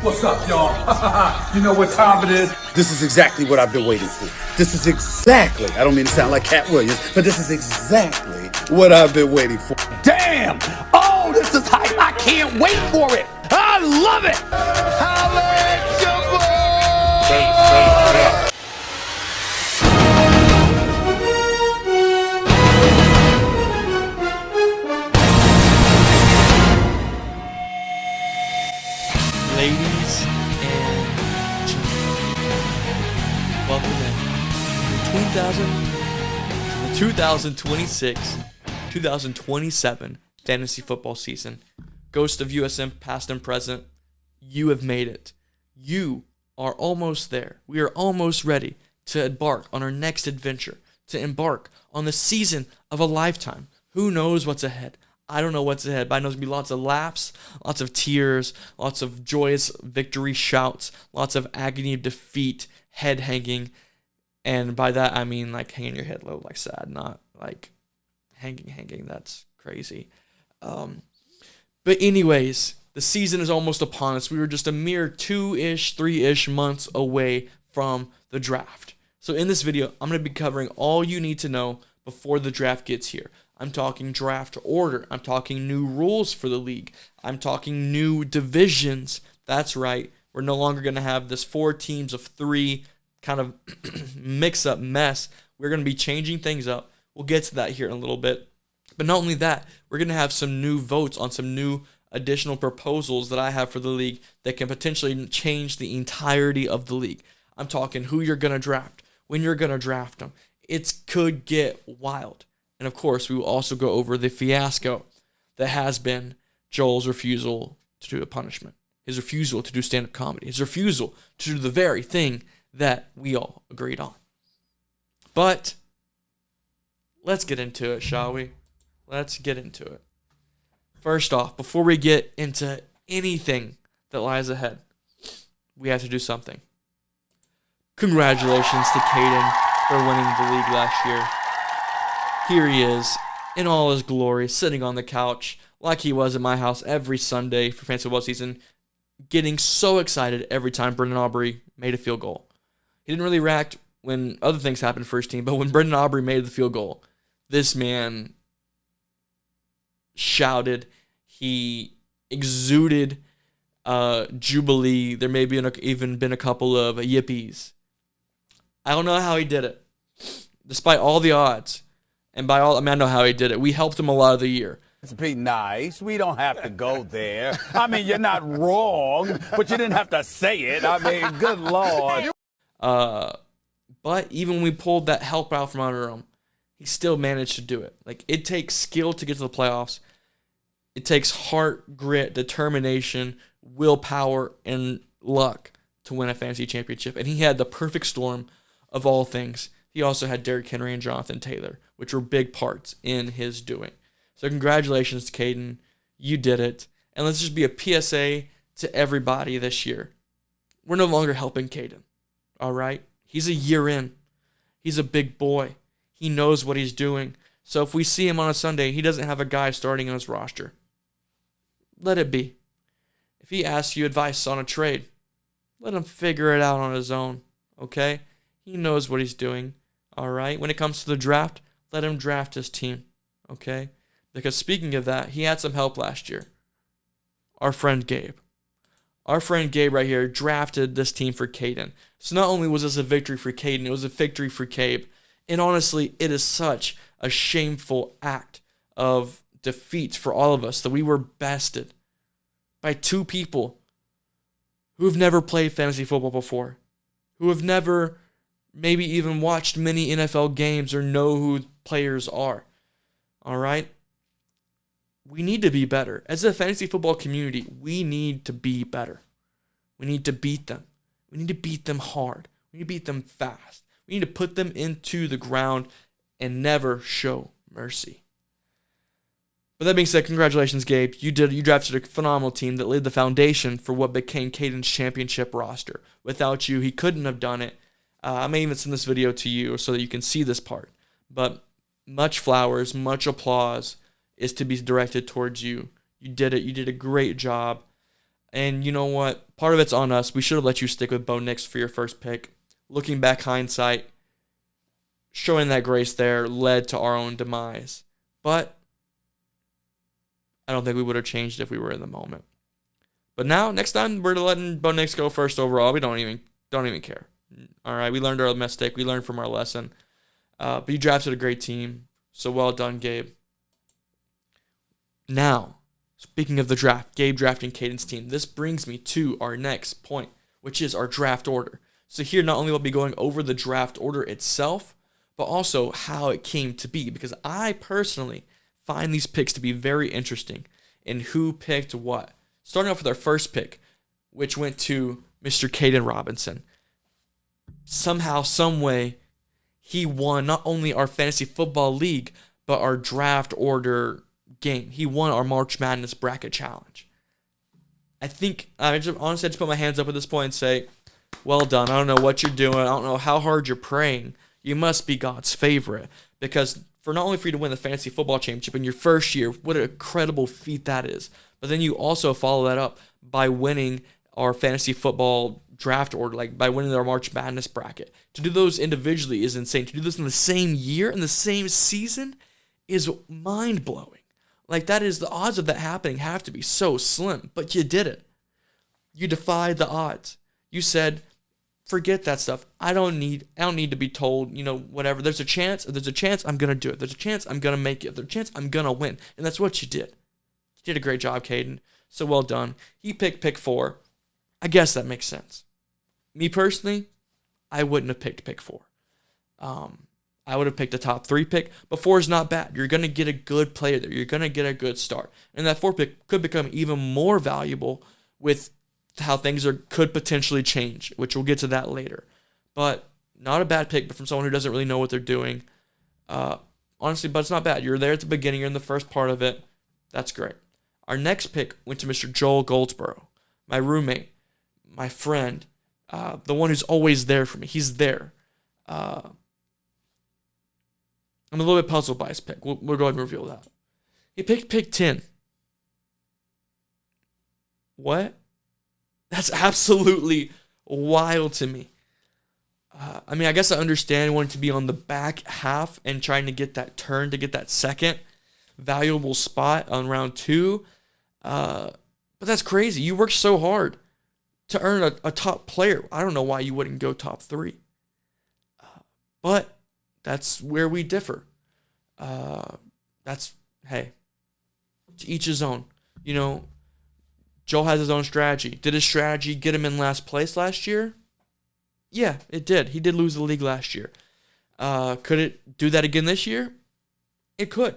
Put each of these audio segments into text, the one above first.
What's up, y'all? You know what time it is? This is exactly what I've been waiting for. This is exactly, I don't mean to sound like Cat Williams, but this is exactly what I've been waiting for. Damn! Oh, this is hype! I can't wait for it! I love it! Holla at your boy! Ladies and gentlemen, welcome in to the 2026-2027 fantasy football season. Ghost of USM Past and Present, you have made it. You are almost there. We are almost ready to embark on our next adventure, to embark on the season of a lifetime. Who knows what's ahead? I don't know what's ahead, but I know there's going to be lots of laughs, lots of tears, lots of joyous victory shouts, lots of agony of defeat, head hanging. And by that, I mean like hanging your head low, like sad, not like hanging. That's crazy. But anyways, the season is almost upon us. We were just a mere 3-ish months away from the draft. So in this video, I'm going to be covering all you need to know before the draft gets here. I'm talking draft order. I'm talking new rules for the league. I'm talking new divisions. That's right. We're no longer going to have this 4 teams of 3 kind of mix-up mess. We're going to be changing things up. We'll get to that here in a little bit. But not only that, we're going to have some new votes on some new additional proposals that I have for the league that can potentially change the entirety of the league. I'm talking who you're going to draft, when you're going to draft them. It could get wild. And of course, we will also go over the fiasco that has been Joel's refusal to do a punishment, his refusal to do stand-up comedy, his refusal to do the very thing that we all agreed on. But let's get into it, shall we? Let's get into it. First off, before we get into anything that lies ahead, we have to do something. Congratulations to Caden for winning the league last year. Here he is, in all his glory, sitting on the couch like he was at my house every Sunday for fantasy football season, getting so excited every time Brendan Aubrey made a field goal. He didn't really react when other things happened first team, but when Brendan Aubrey made the field goal, this man shouted. He exuded jubilee. There may be even been a couple of yippies. I don't know how he did it, despite all the odds. And by all, I know how he did it. We helped him a lot of the year. Let's be nice. We don't have to go there. I mean, you're not wrong, but you didn't have to say it. I mean, good Lord. But even when we pulled that help out from under him, he still managed to do it. Like, it takes skill to get to the playoffs. It takes heart, grit, determination, willpower, and luck to win a fantasy championship. And he had the perfect storm of all things. He also had Derrick Henry and Jonathan Taylor, which were big parts in his doing. So congratulations to Caden. You did it. And let's just be a PSA to everybody this year. We're no longer helping Caden. All right? He's a year in. He's a big boy. He knows what he's doing. So if we see him on a Sunday, he doesn't have a guy starting on his roster. Let it be. If he asks you advice on a trade, let him figure it out on his own. Okay? He knows what he's doing. All right? When it comes to the draft, let him draft his team. Okay? Because speaking of that, he had some help last year. Our friend Gabe. Our friend Gabe right here drafted this team for Caden. So not only was this a victory for Caden, it was a victory for Gabe. And honestly, it is such a shameful act of defeat for all of us that we were bested by 2 people who have never played fantasy football before, who have never maybe even watched many NFL games or know who players are. All right? We need to be better. As a fantasy football community, we need to be better. We need to beat them. We need to beat them hard. We need to beat them fast. We need to put them into the ground and never show mercy. But that being said, congratulations, Gabe. You drafted a phenomenal team that laid the foundation for what became Caden's championship roster. Without you, he couldn't have done it. I may even send this video to you so that you can see this part. But much flowers, much applause is to be directed towards you. You did it. You did a great job. And you know what? Part of it's on us. We should have let you stick with Bo Nix for your first pick. Looking back, hindsight, showing that grace there led to our own demise. But I don't think we would have changed if we were in the moment. But now, next time, we're letting Bo Nix go first overall. We don't even care. All right, we learned our mistake. We learned from our lesson. But you drafted a great team, so well done, Gabe. Now, speaking of the draft, Gabe drafting Caden's team. This brings me to our next point, which is our draft order. So here, not only will I be going over the draft order itself, but also how it came to be, because I personally find these picks to be very interesting in who picked what. Starting off with our first pick, which went to Mr. Caden Robinson. Somehow, someway, he won not only our fantasy football league, but our draft order game. He won our March Madness bracket challenge. I think, honestly, I just put my hands up at this point and say, well done. I don't know what you're doing. I don't know how hard you're praying. You must be God's favorite. Because for not only for you to win the fantasy football championship in your first year, what an incredible feat that is. But then you also follow that up by winning our fantasy football draft order, like by winning our March Madness bracket. To do those individually is insane. To do this in the same year, in the same season, is mind-blowing. Like, that is, the odds of that happening have to be so slim. But you did it. You defied the odds. You said, forget that stuff. I don't need to be told, whatever. There's a chance, I'm going to do it. There's a chance, I'm going to make it. There's a chance, I'm going to win. And that's what you did. You did a great job, Caden. So well done. He picked pick 4. I guess that makes sense. Me personally, I wouldn't have picked pick 4. I would have picked a top 3 pick, but 4 is not bad. You're going to get a good player there. You're going to get a good start. And that 4 pick could become even more valuable with how things could potentially change, which we'll get to that later. But not a bad pick, but from someone who doesn't really know what they're doing. Honestly, but it's not bad. You're there at the beginning. You're in the first part of it. That's great. Our next pick went to Mr. Joel Goldsboro, my roommate, my friend, the one who's always there for me. He's there. I'm a little bit puzzled by his pick. We'll go ahead and reveal that. He picked pick 10. What? That's absolutely wild to me. I guess I understand wanting to be on the back half and trying to get that turn, to get that second valuable spot on round 2. But that's crazy. You worked so hard to earn a top player. I don't know why you wouldn't go top 3. But that's where we differ. Hey, to each his own. Joel has his own strategy. Did his strategy get him in last place last year? Yeah, it did. He did lose the league last year. Could it do that again this year? It could.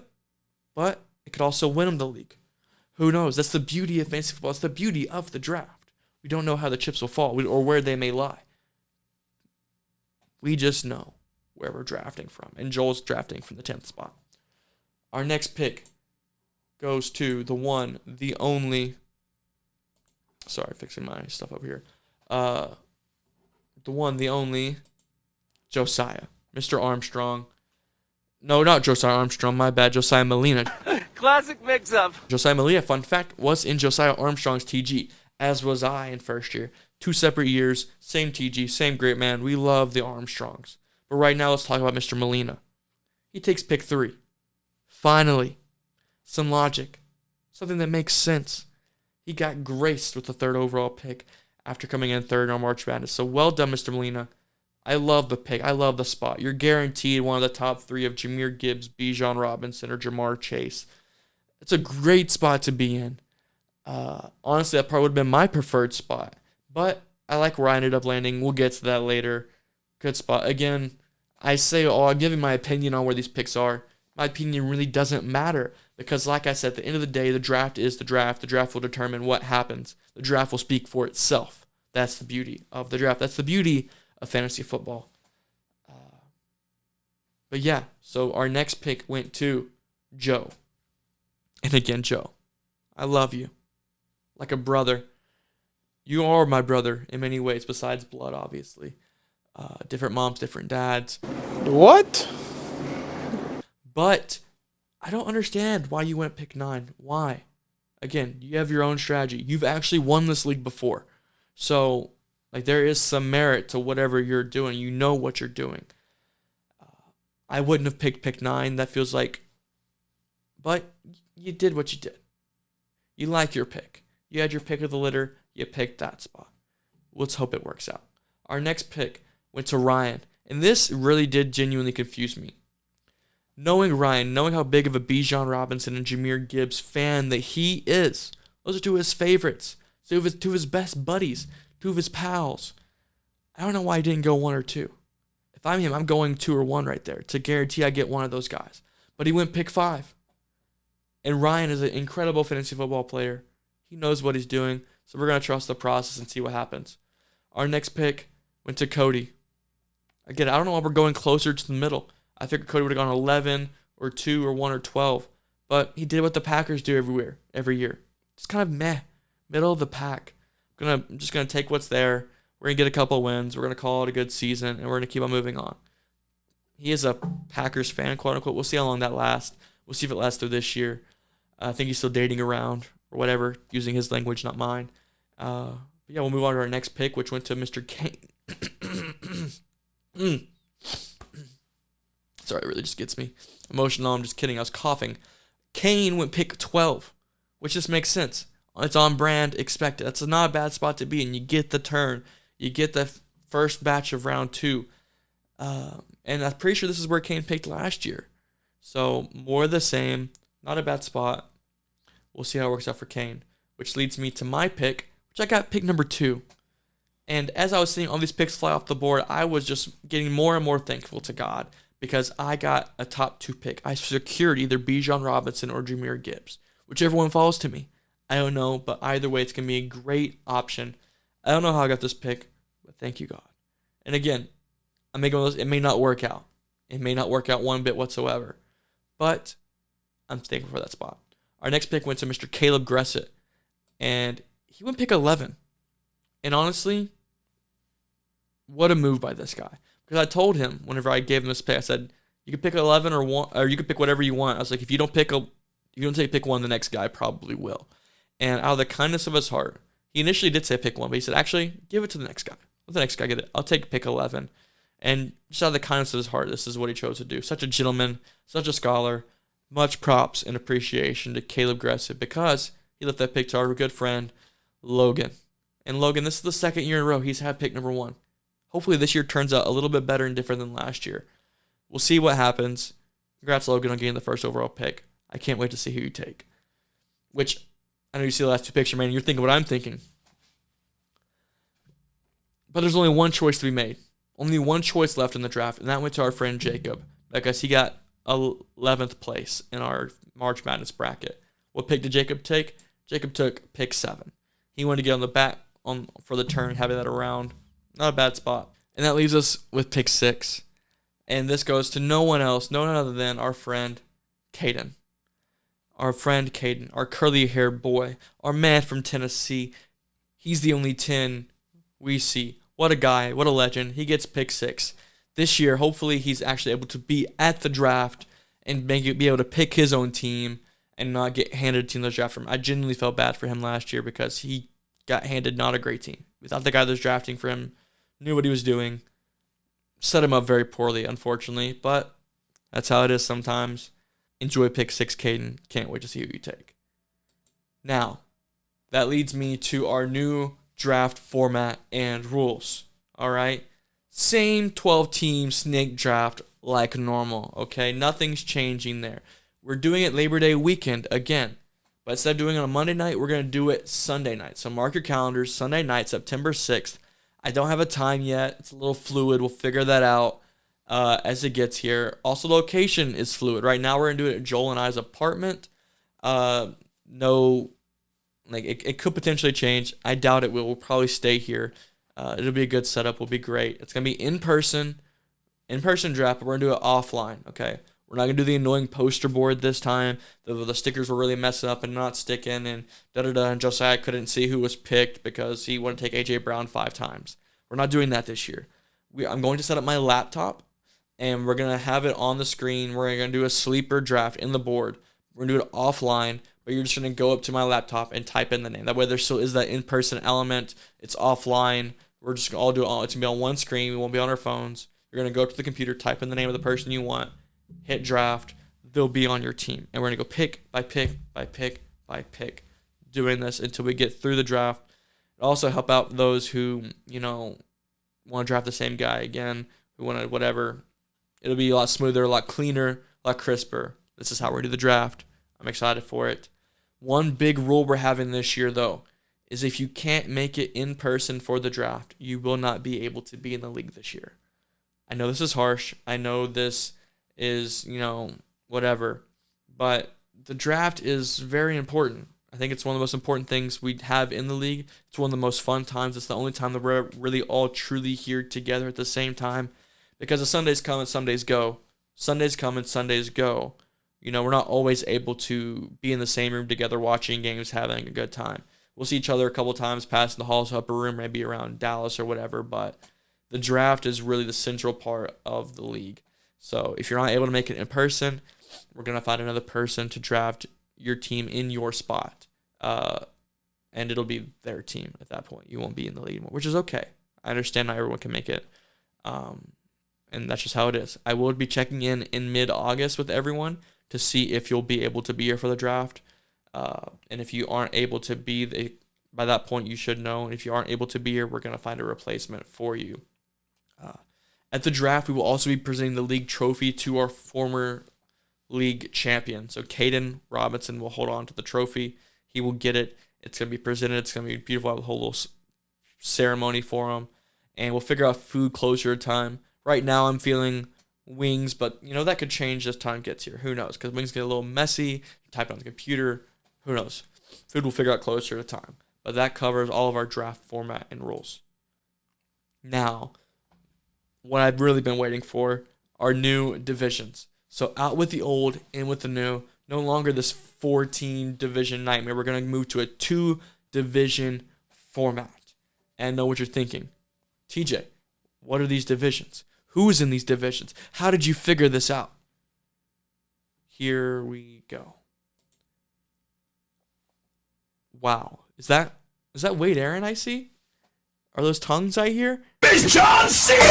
But it could also win him the league. Who knows? That's the beauty of fantasy football. It's the beauty of the draft. We don't know how the chips will fall or where they may lie. We just know where we're drafting from. And Joel's drafting from the 10th spot. Our next pick goes to the one, the only... Sorry, fixing my stuff over here. The one, the only, Josiah. Mr. Armstrong. No, not Josiah Armstrong. My bad. Josiah Molina. Classic mix-up. Josiah Molina, fun fact, was in Josiah Armstrong's TG, as was I in first year. 2 separate years, same TG, same great man. We love the Armstrongs. But right now, let's talk about Mr. Molina. He takes pick 3. Finally, some logic. Something that makes sense. He got graced with the 3rd overall pick after coming in 3rd on March Madness. So well done, Mr. Molina. I love the pick. I love the spot. You're guaranteed one of the top 3 of Jahmyr Gibbs, Bijan Robinson, or Jamar Chase. It's a great spot to be in. Honestly, that probably would have been my preferred spot. But I like where I ended up landing. We'll get to that later. Good spot. Again, I'm giving my opinion on where these picks are. My opinion really doesn't matter because, like I said, at the end of the day, the draft is the draft. The draft will determine what happens. The draft will speak for itself. That's the beauty of the draft. That's the beauty of fantasy football. But yeah, so our next pick went to Joe. And again, Joe, I love you like a brother. You are my brother in many ways besides blood, obviously. Different moms, different dads. What? But I don't understand why you went pick 9. Why? Again, you have your own strategy. You've actually won this league before. So, like, there is some merit to whatever you're doing. You know what you're doing. I wouldn't have picked pick 9. That feels like, but you did what you did. You like your pick. You had your pick of the litter. You picked that spot. Let's hope it works out. Our next pick went to Ryan. And this really did genuinely confuse me. Knowing Ryan, knowing how big of a Bijan Robinson and Jahmyr Gibbs fan that he is, those are two of his favorites, two of his best buddies, two of his pals. I don't know why he didn't go 1 or 2. If I'm him, I'm going 2 or 1 right there to guarantee I get one of those guys. But he went pick 5. And Ryan is an incredible fantasy football player. He knows what he's doing, so we're going to trust the process and see what happens. Our next pick went to Cody. Again, I don't know why we're going closer to the middle. I figured Cody would have gone 11 or 2 or 1 or 12. But he did what the Packers do every year. It's kind of meh. Middle of the pack. I'm just going to take what's there. We're going to get a couple wins. We're going to call it a good season. And we're going to keep on moving on. He is a Packers fan, quote unquote. We'll see how long that lasts. We'll see if it lasts through this year. I think he's still dating around or whatever, using his language, not mine. But yeah, we'll move on to our next pick, which went to Mr. Kane. Sorry, it really just gets me emotional. I'm just kidding. I was coughing. Kane went pick 12, which just makes sense. It's on brand, expected. That's not a bad spot to be in. You get the turn. You get the first batch of round 2. And I'm pretty sure this is where Kane picked last year. So more of the same. Not a bad spot. We'll see how it works out for Kane. Which leads me to my pick, which I got pick number 2. And as I was seeing all these picks fly off the board, I was just getting more and more thankful to God because I got a top 2 pick. I secured either Bijan Robinson or Jahmyr Gibbs, whichever one falls to me. I don't know, but either way, it's going to be a great option. I don't know how I got this pick, but thank you, God. And again, I'm making those. It may not work out. It may not work out one bit whatsoever, but I'm thankful for that spot. Our next pick went to Mr. Caleb Gressett, and he went pick 11. And honestly, what a move by this guy. Because I told him whenever I gave him this pick, I said, you can pick 11 or 1, or you can pick whatever you want. I was like, if you don't take pick 1, the next guy probably will. And out of the kindness of his heart, he initially did say pick 1, but he said, actually, give it to the next guy. Let the next guy get it. I'll take pick 11. And just out of the kindness of his heart, this is what he chose to do. Such a gentleman, such a scholar. Much props and appreciation to Caleb Gressett because he left that pick to our good friend, Logan. And Logan, this is the second year in a row he's had pick number 1. Hopefully this year turns out a little bit better and different than last year. We'll see what happens. Congrats, Logan, on getting the first overall pick. I can't wait to see who you take. Which, I know you see the last 2 picks, man, and you're thinking what I'm thinking. But there's only one choice to be made. Only one choice left in the draft, and that went to our friend Jacob. Because he got 11th place in our March Madness bracket. What pick did Jacob take? Jacob took pick 7. He wanted to get on the back for the turn, having that around. Not a bad spot. And that leaves us with pick 6. And this goes to no one else, no one other than our friend Caden. Our friend Caden, our curly-haired boy, our man from Tennessee. He's the only 10 we see. What a guy, what a legend. He gets pick 6. This year, hopefully, he's actually able to be at the draft and be able to pick his own team and not get handed a team that's drafted from. I genuinely felt bad for him last year because he got handed not a great team. We thought the guy that was drafting for him knew what he was doing. Set him up very poorly, unfortunately, but that's how it is sometimes. Enjoy pick 6, Caden. Can't wait to see who you take. Now, that leads me to our new draft format and rules. All right? Same 12-team snake draft like normal, okay? Nothing's changing there. We're doing it Labor Day weekend again. But instead of doing it on Monday night, we're going to do it Sunday night. So mark your calendars, Sunday night, September 6th. I don't have a time yet. It's a little fluid. We'll figure that out as it gets here. Also, location is fluid. Right now, we're going to do it at Joel and I's apartment. It could potentially change. I doubt it will. We'll probably stay here. It'll be a good setup. Will be great. It's going to be in-person draft, but we're going to do it offline, okay? We're not going to do the annoying poster board this time. The stickers were really messing up and not sticking, and da-da-da, and Josiah couldn't see who was picked because he wanted to take A.J. Brown 5 times. We're not doing that this year. I'm going to set up my laptop, and we're going to have it on the screen. We're going to do a sleeper draft in the board. We're going to do it offline, but you're just going to go up to my laptop and type in the name. That way there still is that in-person element. It's offline. We're just going to all do it. It's going to be on one screen. We won't be on our phones. You're going to go up to the computer, type in the name of the person you want, hit draft. They'll be on your team. And we're going to go pick by pick by pick by pick, doing this until we get through the draft. It'll also help out those who, want to draft the same guy again, who want to whatever. It'll be a lot smoother, a lot cleaner, a lot crisper. This is how we do the draft. I'm excited for it. One big rule we're having this year, though, is if you can't make it in person for the draft, you will not be able to be in the league this year. I know this is harsh. I know this is, whatever. But the draft is very important. I think it's one of the most important things we have in the league. It's one of the most fun times. It's the only time that we're really all truly here together at the same time. Because the Sundays come and Sundays go. Sundays come and Sundays go. We're not always able to be in the same room together watching games, having a good time. We'll see each other a couple times past the Hall's upper room, maybe around Dallas or whatever, but the draft is really the central part of the league. So if you're not able to make it in person, we're going to find another person to draft your team in your spot. And it'll be their team at that point. You won't be in the league anymore, which is okay. I understand not everyone can make it. And that's just how it is. I will be checking in mid-August with everyone to see if you'll be able to be here for the draft. And if you aren't able to be, by that point you should know. And if you aren't able to be here, we're going to find a replacement for you. At the draft, we will also be presenting the league trophy to our former league champion. So Caden Robinson will hold on to the trophy. He will get it. It's going to be presented. It's going to be beautiful. We'll have a whole little ceremony for him. And we'll figure out food closer to time. Right now I'm feeling wings, but that could change as time gets here. Who knows? Because wings get a little messy. Type it on the computer. Who knows? Food we'll figure out closer to time. But that covers all of our draft format and rules. Now, what I've really been waiting for are new divisions. So out with the old, in with the new. No longer this 14 division nightmare. We're going to move to a 2-division format. And know what you're thinking. TJ, what are these divisions? Who's in these divisions? How did you figure this out? Here we go. Wow. Is that Wade Aaron I see? Are those tongues I hear? It's John Cena!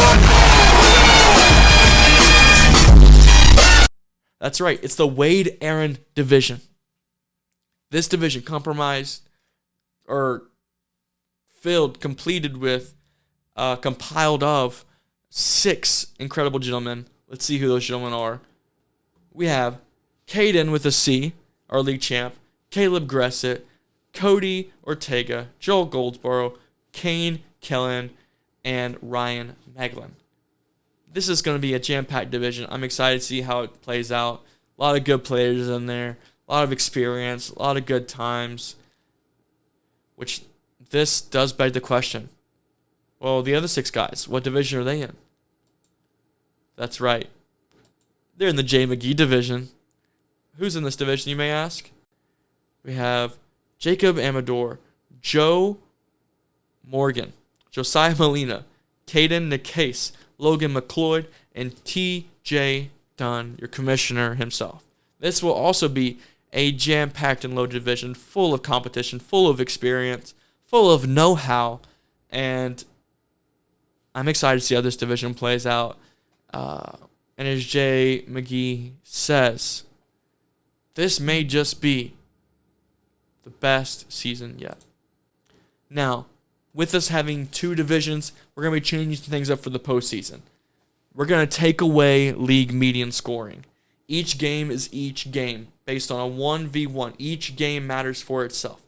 That's right. It's the Wade Aaron division. This division completed with, compiled of 6 incredible gentlemen. Let's see who those gentlemen are. We have Caden with a C, our league champ, Caleb Gressett, Cody Ortega, Joel Goldsboro, Kane Kellen, and Ryan Meglin. This is going to be a jam-packed division. I'm excited to see how it plays out. A lot of good players in there, a lot of experience, a lot of good times, which this does beg the question. Well, the other 6 guys, what division are they in? That's right. They're in the J. McGee division. Who's in this division, you may ask? We have Jacob Amador, Joe Morgan, Josiah Molina, Caden Nicase, Logan McLeod, and T.J. Dunn, your commissioner himself. This will also be a jam-packed and loaded division, full of competition, full of experience, full of know-how, and I'm excited to see how this division plays out. And as Jay McGee says, this may just be the best season yet. Now, with us having 2 divisions, we're going to be changing things up for the postseason. We're going to take away league median scoring. Each game is each game based on a 1v1. Each game matters for itself.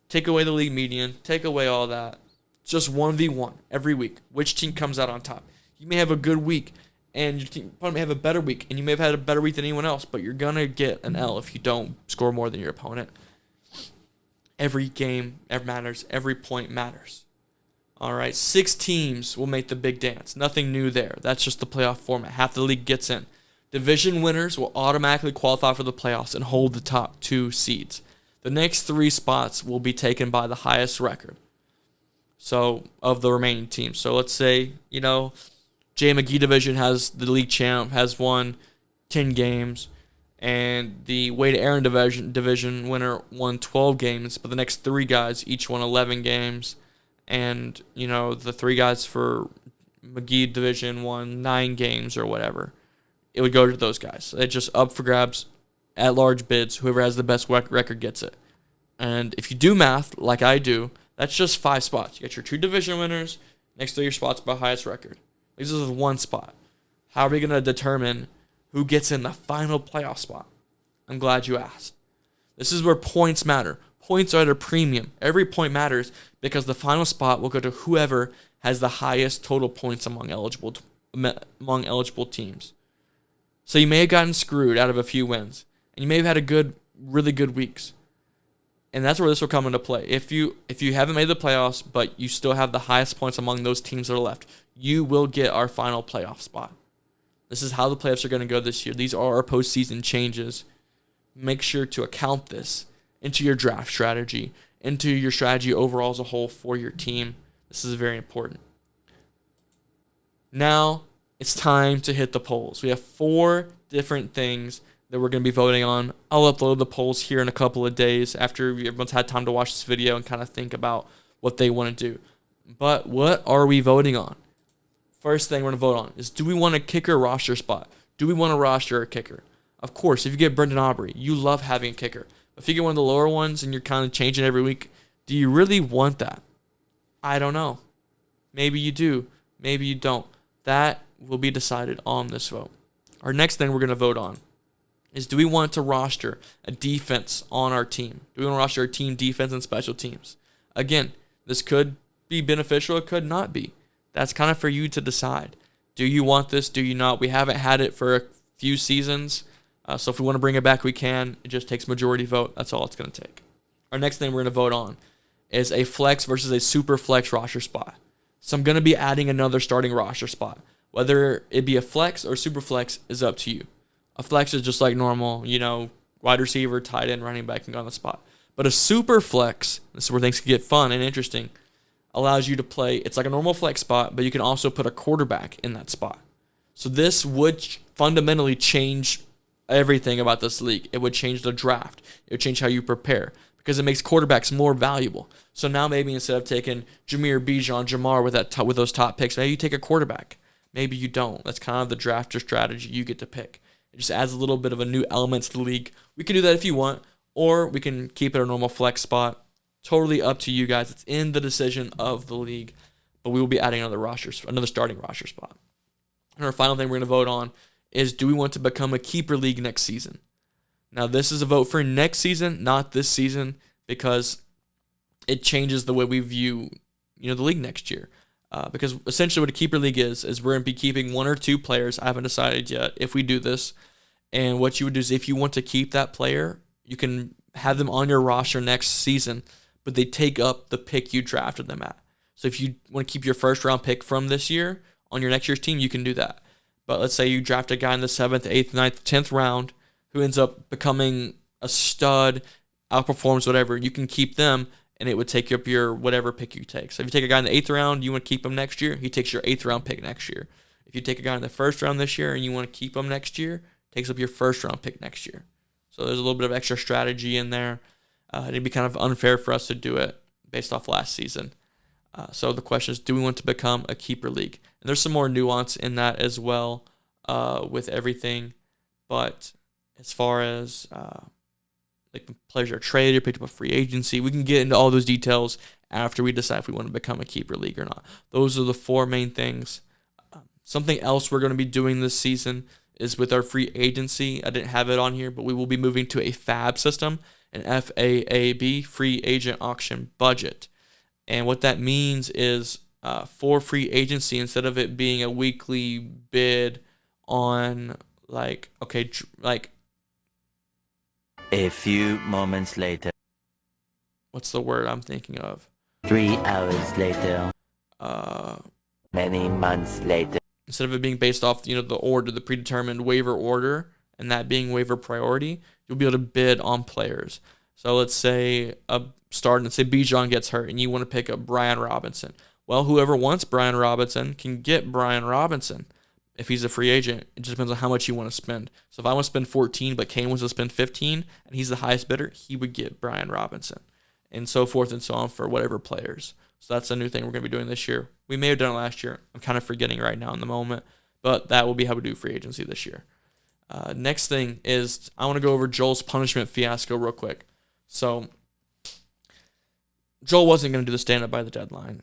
Take away the league median. Take away all that. It's just 1v1 every week. Which team comes out on top? You may have a good week, and your team may have a better week, and you may have had a better week than anyone else, but you're going to get an L if you don't score more than your opponent. Every game matters. Every point matters. All right, 6 teams will make the big dance. Nothing new there. That's just the playoff format. Half the league gets in. Division winners will automatically qualify for the playoffs and hold the top 2 seeds. The next 3 spots will be taken by the highest record. So, of the remaining teams. So, let's say, J. McGee division has the league champ, has won 10 games, And the Wade Aaron division winner won 12 games, but the next 3 guys each won 11 games. And, the 3 guys for McGee division won 9 games or whatever. It would go to those guys. It's just up for grabs at large bids. Whoever has the best record gets it. And if you do math like I do, that's just 5 spots. You got your 2 division winners, next to your spots by highest record. This is 1 spot. How are we going to determine who gets in the final playoff spot? I'm glad you asked. This is where points matter. Points are at a premium. Every point matters because the final spot will go to whoever has the highest total points among eligible teams. So you may have gotten screwed out of a few wins, and you may have had really good weeks. And that's where this will come into play. If you haven't made the playoffs, but you still have the highest points among those teams that are left, you will get our final playoff spot. This is how the playoffs are going to go this year. These are our postseason changes. Make sure to account this into your draft strategy, into your strategy overall as a whole for your team. This is very important. Now, it's time to hit the polls. We have 4 different things that we're going to be voting on. I'll upload the polls here in a couple of days after everyone's had time to watch this video and kind of think about what they want to do. But what are we voting on? First thing we're going to vote on is, do we want a kicker roster spot? Do we want to roster a kicker? Of course, if you get Brendan Aubrey, you love having a kicker. If you get one of the lower ones and you're kind of changing every week, do you really want that? I don't know. Maybe you do. Maybe you don't. That will be decided on this vote. Our next thing we're going to vote on is, do we want to roster a defense on our team? Do we want to roster a team defense and special teams? Again, this could be beneficial. It could not be. That's kind of for you to decide. Do you want this? Do you not? We haven't had it for a few seasons. So if we want to bring it back, we can. It just takes majority vote. That's all it's going to take. Our next thing we're going to vote on is a flex versus a super flex roster spot. So I'm going to be adding another starting roster spot. Whether it be a flex or super flex is up to you. A flex is just like normal, wide receiver, tight end, running back can go on the spot. But a super flex, this is where things can get fun and interesting, allows you to play. It's like a normal flex spot, but you can also put a quarterback in that spot. So this would fundamentally change everything about this league. It would change the draft. It would change how you prepare because it makes quarterbacks more valuable. So now maybe instead of taking Jameer, Bijan, Jamar with those top picks, maybe you take a quarterback. Maybe you don't. That's kind of the drafter strategy you get to pick. It just adds a little bit of a new element to the league. We can do that if you want, or we can keep it a normal flex spot. Totally up to you guys. It's in the decision of the league, but we will be adding another starting roster spot. And our final thing we're going to vote on is, do we want to become a keeper league next season? Now, this is a vote for next season, not this season, because it changes the way we view, the league next year. Because essentially what a keeper league is we're going to be keeping 1 or 2 players. I haven't decided yet if we do this. And what you would do is, if you want to keep that player, you can have them on your roster next season, but they take up the pick you drafted them at. So if you want to keep your first round pick from this year on your next year's team, you can do that. But let's say you draft a guy in the 7th, 8th, 9th, 10th round who ends up becoming a stud, outperforms whatever, you can keep them, and it would take up your whatever pick you take. So if you take a guy in the 8th round, you want to keep him next year, he takes your 8th round pick next year. If you take a guy in the 1st round this year and you want to keep him next year, takes up your 1st round pick next year. So there's a little bit of extra strategy in there. It'd be kind of unfair for us to do it based off last season. So the question is, do we want to become a keeper league? And there's some more nuance in that as well with everything. But as far as like players are traded, picked up a free agency, we can get into all those details after we decide if we want to become a keeper league or not. Those are the 4 main things. Something else we're going to be doing this season is with our free agency. I didn't have it on here, but we will be moving to a FAB system, an FAAB, free agent auction budget. And what that means is for free agency, instead of it being a weekly bid on A few moments later. What's the word I'm thinking of? 3 hours later. Many months later. Instead of it being based off, the order, the predetermined waiver order, and that being waiver priority, you'll be able to bid on players. So let's say Bijan gets hurt and you want to pick up Brian Robinson. Well, whoever wants Brian Robinson can get Brian Robinson. if he's a free agent, it just depends on how much you want to spend. So if I want to spend 14, but Kane wants to spend 15, and he's the highest bidder, he would get Brian Robinson, and so forth and so on for whatever players. So that's a new thing we're going to be doing this year. We may have done it last year. I'm kind of forgetting right now in the moment, but that will be how we do free agency this year. Next thing is I want to go over Joel's punishment fiasco real quick. So Joel wasn't going to do the stand-up by the deadline.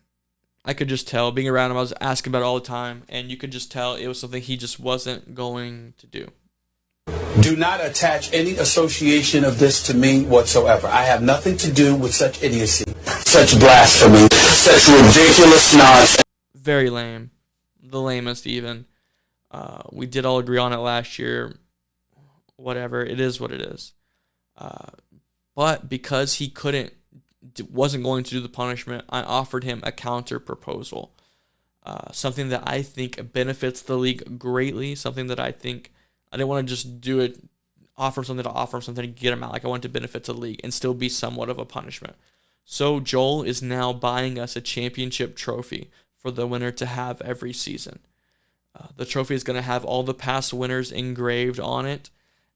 I could just tell. Being around him, I was asking about it all the time, and you could just tell it was something he just wasn't going to do. Do not attach any association of this to me whatsoever. I have nothing to do with such idiocy, such blasphemy, such ridiculous nonsense. Very lame. The lamest even. We did all agree on it last year. Whatever. It is what it is. But because he wasn't going to do the punishment, I offered him a counter proposal. Something that I think benefits the league greatly. Something that I think I didn't want to just do it, offer him something to get him out. Like I wanted to benefit the league and still be somewhat of a punishment. So Joel is now buying us a championship trophy for the winner to have every season. The trophy is going to have all the past winners engraved on it,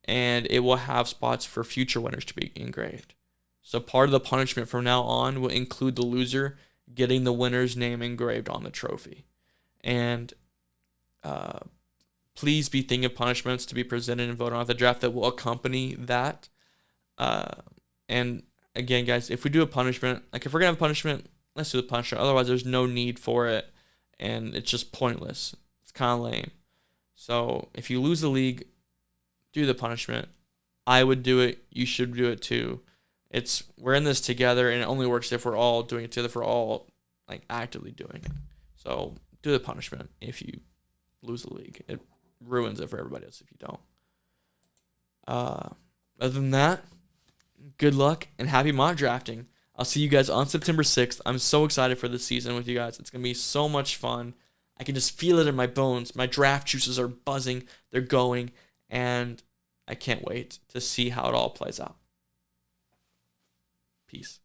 and it will have spots for future winners to be engraved. So part of the punishment from now on will include the loser getting the winner's name engraved on the trophy. And please be thinking of punishments to be presented and voted on at the draft that will accompany that. And again, guys, if we do a punishment, like if we're going to have a punishment, let's do the punishment. Otherwise, there's no need for it, and it's just pointless. It's kind of lame. So if you lose the league, do the punishment. I would do it. You should do it too. We're in this together, and it only works if we're all doing it together. If we're all like actively doing it. So do the punishment if you lose the league. It ruins it for everybody else if you don't. Other than that, good luck and happy mock drafting. I'll see you guys on September 6th. I'm so excited for this season with you guys. It's going to be so much fun. I can just feel it in my bones. My draft juices are buzzing. They're going. And I can't wait to see how it all plays out. Peace.